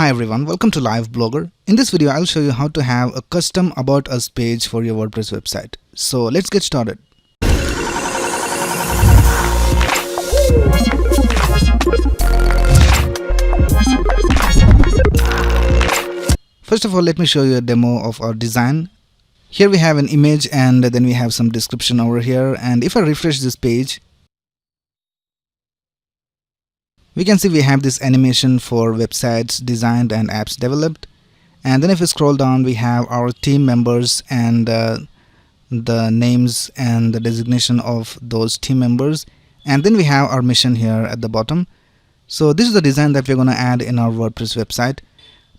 Hi everyone, welcome to Live Blogger. In this video, I'll show you how to have a custom About Us page for your WordPress website. So let's get started. First of all, let me show you a demo of our design. Here we have an image and then we have some description over here. And if I refresh this page, we can see we have this animation for websites designed and apps developed. And then if we scroll down, we have our team members and the names and the designation of those team members. And then we have our mission here at the bottom. So this is the design that we're going to add in our WordPress website.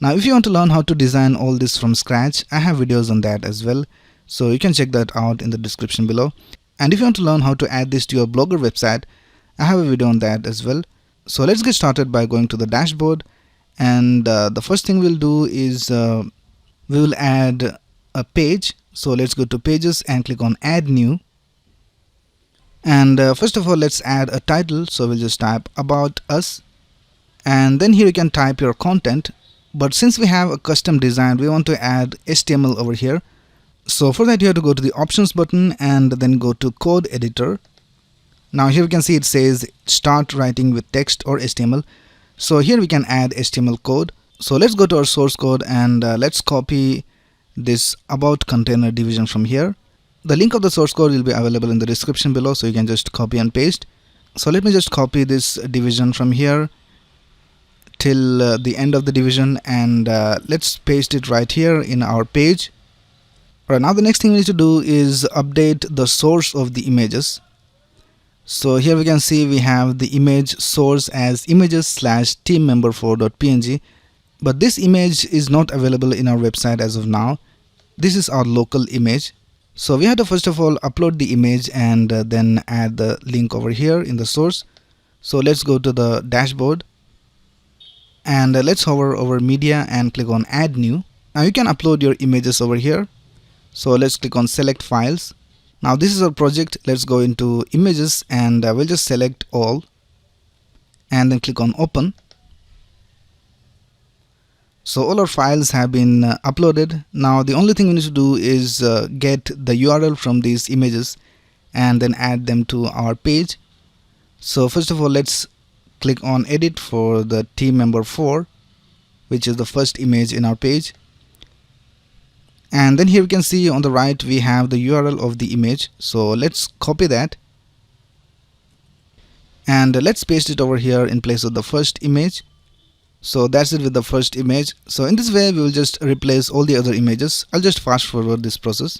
Now, if you want to learn how to design all this from scratch, I have videos on that as well. So you can check that out in the description below. And if you want to learn how to add this to your Blogger website, I have a video on that as well. So let's get started by going to the dashboard. And the first thing we'll do is we will add a page. So let's go to pages and click on add new. And first of all, let's add a title. So we'll just type about us. And then here you can type your content. But since we have a custom design, we want to add HTML over here. So for that, you have to go to the options button and then go to code editor. Now here we can see it says start writing with text or HTML. So here we can add HTML code. So let's go to our source code and let's copy this about container division from here. The link of the source code will be available in the description below, so you can just copy and paste. So let me just copy this division from here till the end of the division, and let's paste it right here in our page. Alright, now the next thing we need to do is update the source of the images. So here we can see we have the image source as images/teammember4.png, but this image is not available in our website as of now. This is our local image. So we have to first of all upload the image and then add the link over here in the source. So let's go to the dashboard and let's hover over media and click on add new. Now you can upload your images over here. So let's click on select files. Now this is our project. Let's go into images and we'll just select all and then click on open. So all our files have been uploaded. Now the only thing we need to do is get the URL from these images and then add them to our page. So first of all, let's click on edit for the team member 4, which is the first image in our page. And then here we can see on the right we have the URL of the image. So let's copy that and let's paste it over here in place of the first image. So that's it with the first image. So in this way we will just replace all the other images. I'll just fast forward this process.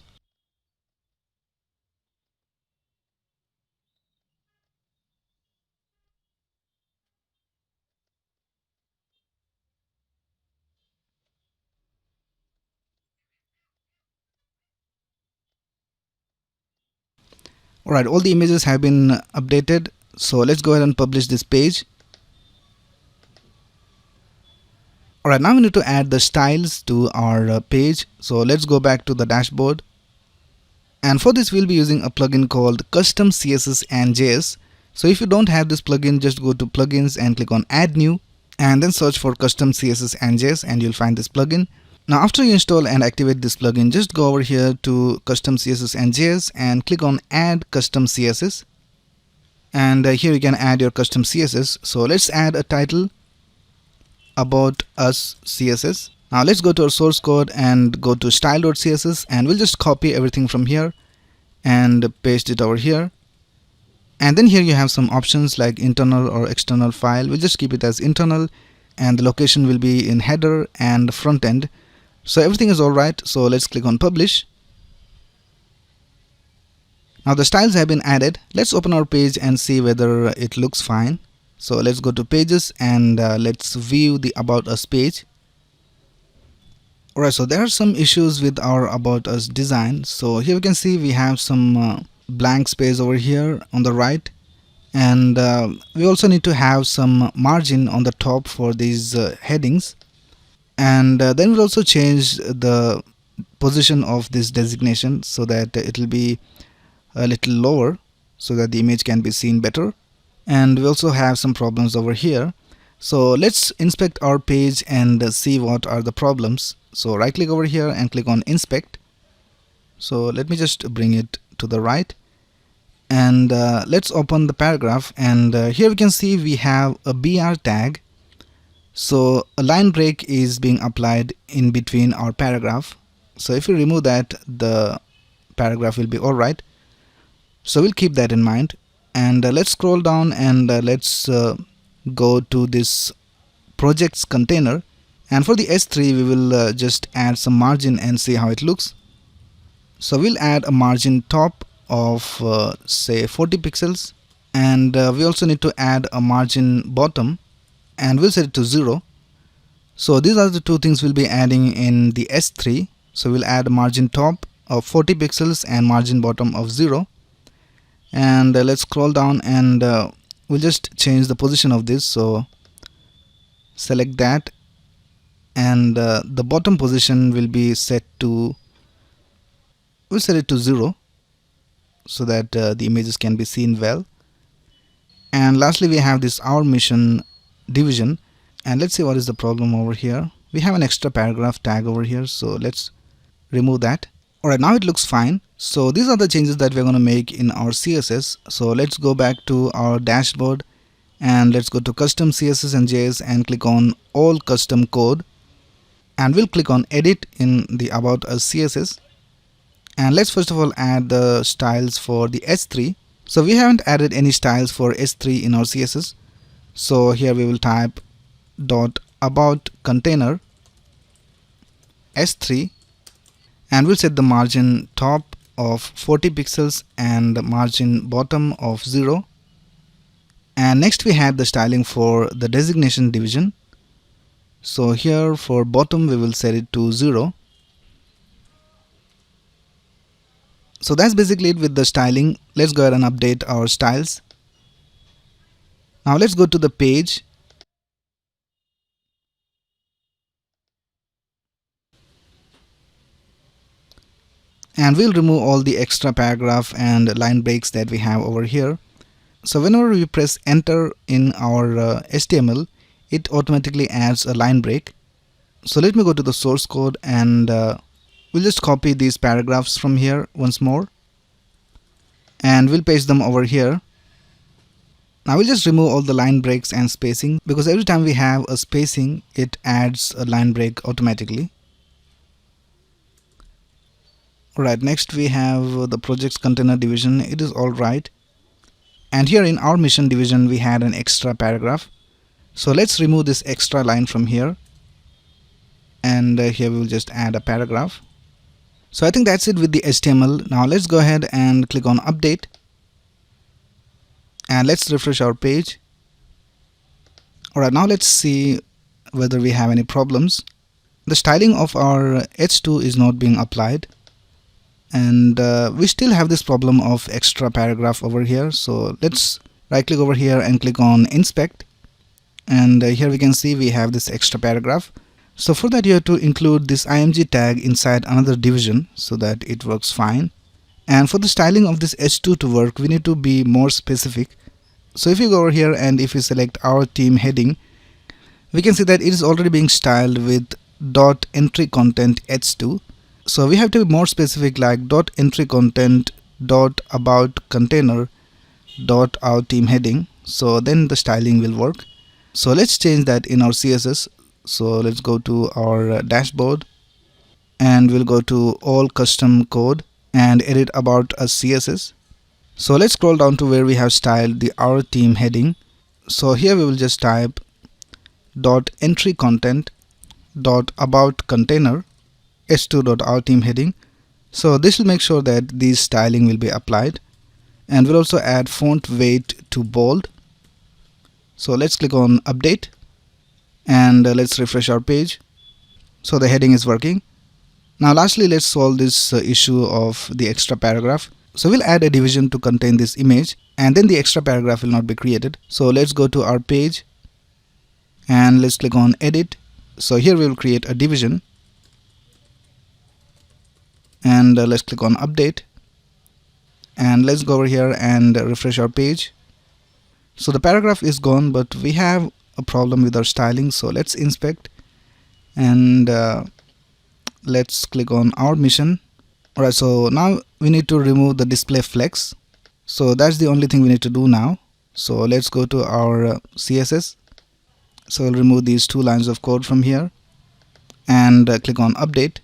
Alright, all the images have been updated. So let's go ahead and publish this page. Alright, now we need to add the styles to our page. So let's go back to the dashboard. And for this, we'll be using a plugin called Custom CSS and JS. So if you don't have this plugin, just go to plugins and click on add new and then search for Custom CSS and JS and you'll find this plugin. Now after you install and activate this plugin, just go over here to Custom CSS and JS and click on add custom CSS. And here you can add your custom CSS. So let's add a title about us CSS. Now let's go to our source code and go to style.css and we'll just copy everything from here and paste it over here. And then here you have some options like internal or external file. We'll just keep it as internal and the location will be in header and front end. So everything is alright. So let's click on publish. Now the styles have been added. Let's open our page and see whether it looks fine. So let's go to pages and let's view the about us page. Alright, so there are some issues with our about us design. So here we can see we have some blank space over here on the right, and we also need to have some margin on the top for these headings, and then we'll also change the position of this designation so that it will be a little lower so that the image can be seen better. And we also have some problems over here. So let's inspect our page and see what are the problems. So right click over here and click on inspect. So let me just bring it to the right, and let's open the paragraph, and here we can see we have a BR tag. So a line break is being applied in between our paragraph. So if we remove that, the paragraph will be alright. So we'll keep that in mind, and let's scroll down, and let's go to this projects container, and for the S3 we will just add some margin and see how it looks. So we'll add a margin top of say 40 pixels, and we also need to add a margin bottom, and we'll set it to 0. So these are the two things we'll be adding in the S3. So we'll add a margin top of 40 pixels and margin bottom of 0, and let's scroll down, and we'll just change the position of this. So select that, and the bottom position will be set to, we'll set it to 0 so that the images can be seen well. And lastly, we have this our mission division, and let's see what is the problem over here. We have an extra paragraph tag over here, so let's remove that. Alright, now it looks fine. So these are the changes that we're going to make in our CSS. So let's go back to our dashboard, and let's go to Custom CSS and JS and click on all custom code, and we'll click on edit in the about us CSS, and let's first of all add the styles for the S3. So we haven't added any styles for S3 in our CSS. So here we will type dot about container S3, and we'll set the margin top of 40 pixels and the margin bottom of 0. And next we have the styling for the designation division. So here for bottom we will set it to 0. So that's basically it with the styling. Let's go ahead and update our styles. Now let's go to the page, and we'll remove all the extra paragraph and line breaks that we have over here. So whenever we press enter in our HTML, it automatically adds a line break. So let me go to the source code, and we'll just copy these paragraphs from here once more, and we'll paste them over here. Now we'll just remove all the line breaks and spacing, because every time we have a spacing, it adds a line break automatically. Alright, next we have the projects container division. It is alright. And here in our mission division we had an extra paragraph. So let's remove this extra line from here, and here we will just add a paragraph. So I think that's it with the HTML. Now let's go ahead and click on update, and let's refresh our page. Alright, now let's see whether we have any problems. The styling of our H2 is not being applied, and we still have this problem of extra paragraph over here. So let's right click over here and click on inspect, and here we can see we have this extra paragraph. So for that you have to include this img tag inside another division so that it works fine. And for the styling of this H2 to work, we need to be more specific. So if you go over here and if you select our team heading, we can see that it is already being styled with dot entry content H2. So we have to be more specific, like dot entry content dot about container dot our team heading. So then the styling will work. So let's change that in our CSS. So let's go to our dashboard, and we'll go to all custom code and edit about us CSS. So let's scroll down to where we have styled the our team heading. So here we will just type dot entry content dot about container h2 dot our team heading. So this will make sure that these styling will be applied, and we'll also add font weight to bold. So let's click on update, and let's refresh our page. So the heading is working. Now lastly, let's solve this issue of the extra paragraph. So we'll add a division to contain this image, and then the extra paragraph will not be created. So let's go to our page, and let's click on edit. So here we will create a division, and let's click on update, and let's go over here and refresh our page. So the paragraph is gone, but we have a problem with our styling. So let's inspect, and let's click on our mission. Alright, so now we need to remove the display flex. So that's the only thing we need to do now. So let's go to our CSS. So we'll remove these 2 lines of code from here, and click on update,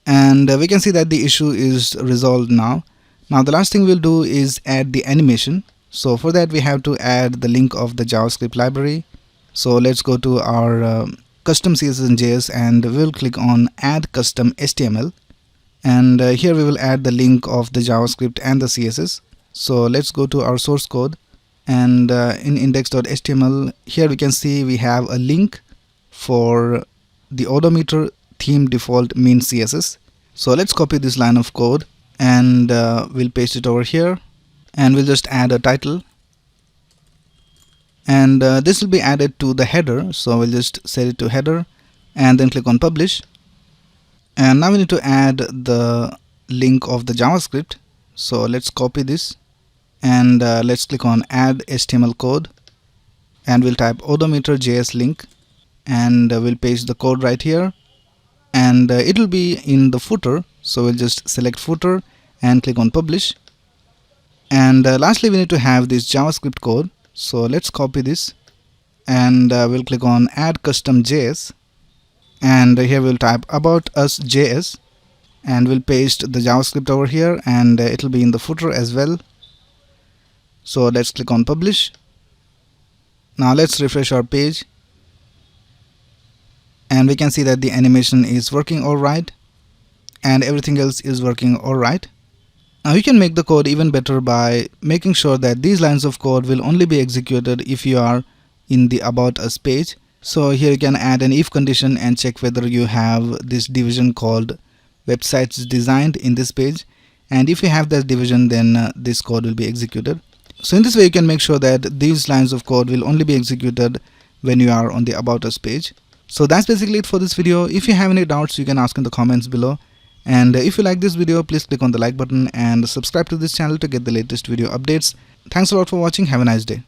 and we can see that the issue is resolved now. Now the last thing we'll do is add the animation. So for that we have to add the link of the JavaScript library. So let's go to our custom CSS and JS, and we'll click on add custom HTML, and here we will add the link of the JavaScript and the CSS. So let's go to our source code, and in index.html, here we can see we have a link for the odometer theme default mean CSS. So let's copy this line of code, and we'll paste it over here, and we'll just add a title, and this will be added to the header. So we'll just set it to header, and then click on publish. And now we need to add the link of the JavaScript. So let's copy this, and let's click on add HTML code, and we'll type odometer JS link, and we'll paste the code right here, and it will be in the footer. So we'll just select footer and click on publish. And lastly we need to have this JavaScript code. So let's copy this, and we'll click on add custom JS, and here we'll type about us JS, and we'll paste the JavaScript over here, and it will be in the footer as well. So let's click on publish. Now let's refresh our page, and we can see that the animation is working alright, and everything else is working alright. Now you can make the code even better by making sure that these lines of code will only be executed if you are in the about us page. So here you can add an if condition and check whether you have this division called websites designed in this page, and if you have that division, then this code will be executed. So in this way you can make sure that these lines of code will only be executed when you are on the about us page. So that's basically it for this video. If you have any doubts, you can ask in the comments below. And if you like this video, please click on the like button and subscribe to this channel to get the latest video updates. Thanks a lot for watching. Have a nice day.